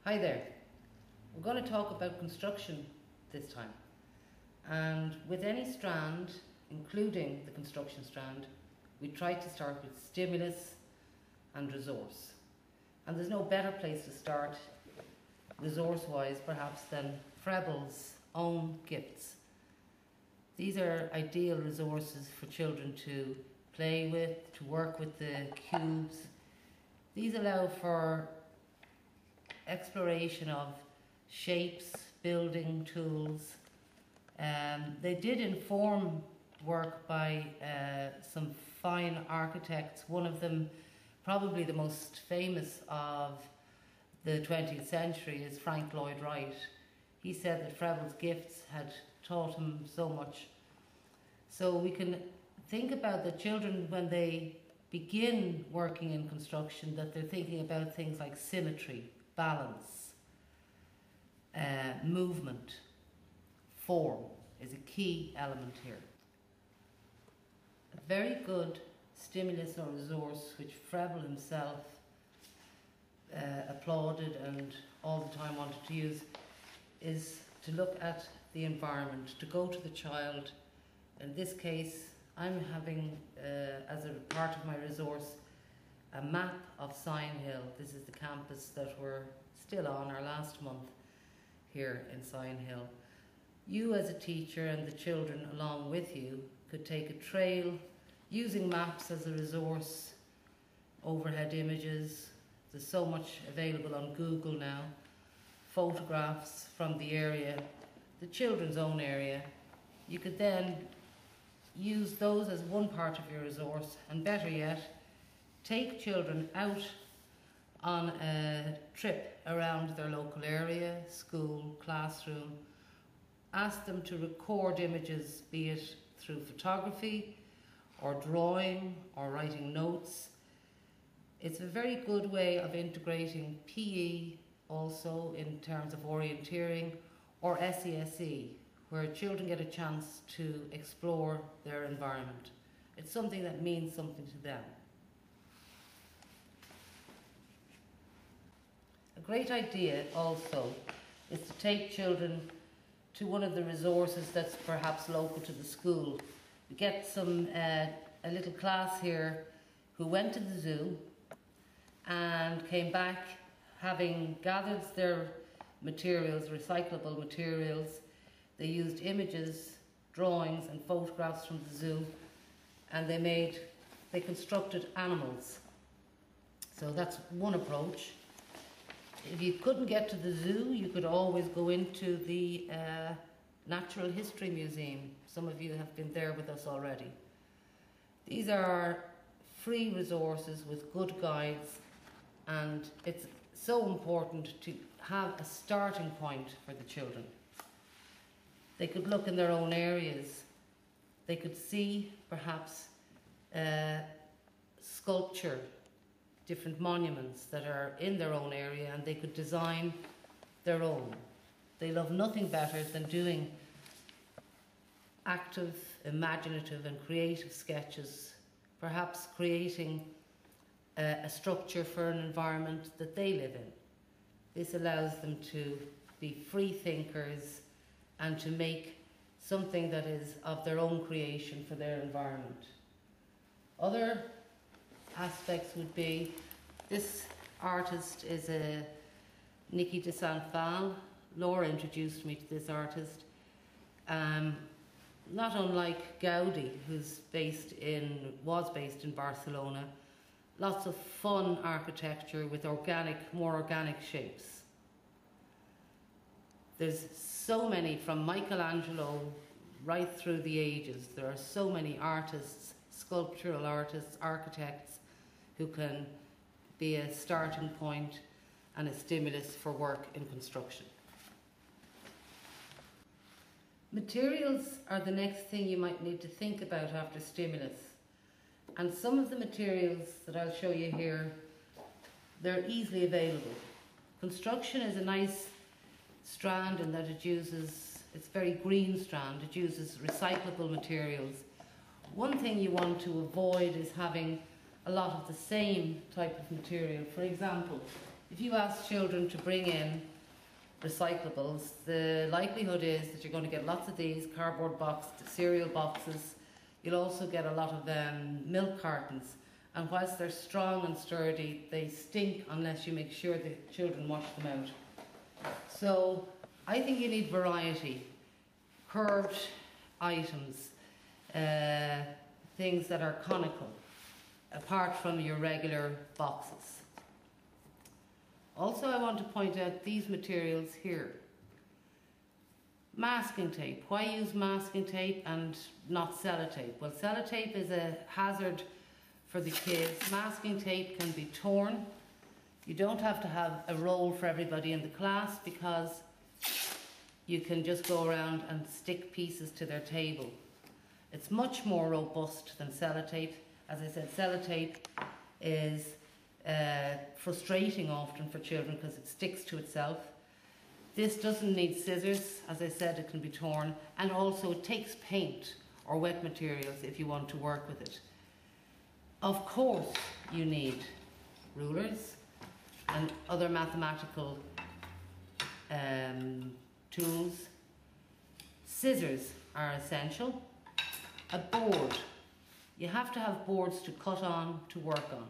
Hi there. We're going to talk about construction this time. And with any strand, including the construction strand, we try to start with stimulus and resource. And there's no better place to start, resource-wise perhaps, than Freble's own gifts. These are ideal resources for children to play with, to work with the cubes. These allow for exploration of shapes, building tools. They did inform work by some fine architects. One of them, probably the most famous of the 20th century, is Frank Lloyd Wright. He said that Freble's gifts had taught him so much. So we can think about the children when they begin working in construction, that they're thinking about things like symmetry, balance, movement, form is a key element here. A very good stimulus or resource which Freble himself applauded and all the time wanted to use is to look at the environment, to go to the child. In this case, I'm having, as a part of my resource, a map of Sion Hill. This is the campus that we're still on, our last month here in Sion Hill. You as a teacher and the children along with you could take a trail using maps as a resource, overhead images. There's so much available on Google now, photographs from the area, the children's own area. You could then use those as one part of your resource, and better yet, take children out on a trip around their local area, school, classroom. Ask them to record images, be it through photography or drawing or writing notes. It's a very good way of integrating PE also in terms of orienteering, or SESE, where children get a chance to explore their environment. It's something that means something to them. A great idea also is to take children to one of the resources that's perhaps local to the school. We get a little class here who went to the zoo and came back having gathered their materials, recyclable materials. They used images, drawings and photographs from the zoo, and they constructed animals. So that's one approach. If you couldn't get to the zoo, you could always go into the Natural History Museum. Some of you have been there with us already. These are free resources with good guides, and it's so important to have a starting point for the children. They could look in their own areas. They could see perhaps sculpture, different monuments that are in their own area, and they could design their own. They love nothing better than doing active, imaginative and creative sketches, perhaps creating a structure for an environment that they live in. This allows them to be free thinkers and to make something that is of their own creation for their environment. Other aspects would be, this artist is a Niki de Sanfal. Laura introduced me to this artist. Not unlike Gaudi, who's was based in Barcelona. Lots of fun architecture with more organic shapes. There's so many, from Michelangelo right through the ages. There are so many artists, sculptural artists, architects, who can be a starting point and a stimulus for work in construction. Materials are the next thing you might need to think about after stimulus. And some of the materials that I'll show you here, they're easily available. Construction is a nice strand in that it's very green strand. It uses recyclable materials. One thing you want to avoid is having a lot of the same type of material. For example, if you ask children to bring in recyclables, the likelihood is that you're going to get lots of these cardboard boxes, cereal boxes. You'll also get a lot of milk cartons, and whilst they're strong and sturdy, they stink unless you make sure the children wash them out. So I think you need variety, curved items, things that are conical, apart from your regular boxes. Also, I want to point out these materials here. Masking tape. Why use masking tape and not sellotape? Well, sellotape is a hazard for the kids. Masking tape can be torn. You don't have to have a roll for everybody in the class, because you can just go around and stick pieces to their table. It's much more robust than sellotape. As I said, sellotape is frustrating often for children because it sticks to itself. This doesn't need scissors. As I said, it can be torn, and also it takes paint or wet materials if you want to work with it. Of course you need rulers and other mathematical tools. Scissors are essential. A board. You have to have boards to cut on, to work on.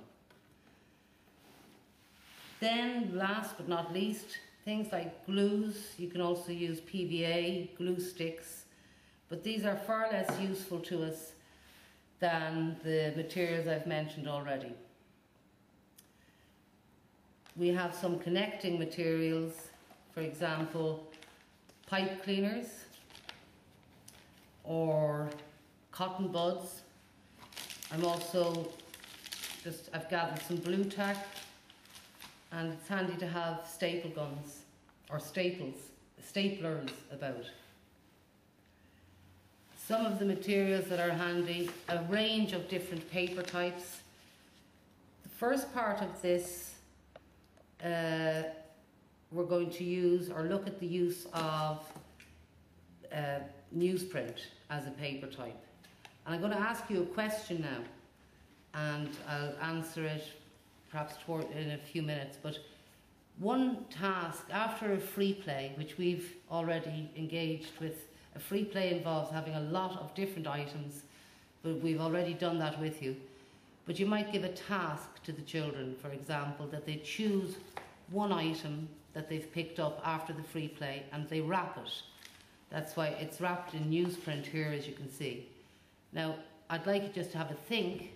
Then, last but not least, things like glues. You can also use PVA, glue sticks, but these are far less useful to us than the materials I've mentioned already. We have some connecting materials, for example, pipe cleaners or cotton buds. I've gathered some blue tack, and it's handy to have staple guns or staplers about. Some of the materials that are handy, a range of different paper types. The first part of this, we're going to use or look at the use of newsprint as a paper type. And I'm going to ask you a question now, and I'll answer it perhaps in a few minutes. But one task after a free play, which we've already engaged with, a free play involves having a lot of different items, but we've already done that with you. But you might give a task to the children, for example, that they choose one item that they've picked up after the free play and they wrap it. That's why it's wrapped in newsprint here, as you can see. Now, I'd like you just to have a think,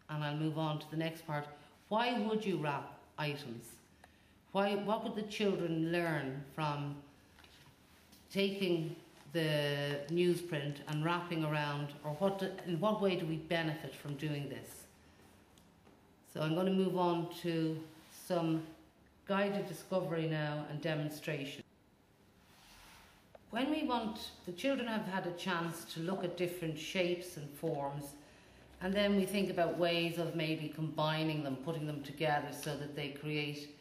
and I'll move on to the next part. Why would you wrap items? What would the children learn from taking the newsprint and wrapping around, or in what way do we benefit from doing this? So I'm going to move on to some guided discovery now and demonstration. When the children have had a chance to look at different shapes and forms, and then we think about ways of maybe combining them, putting them together so that they create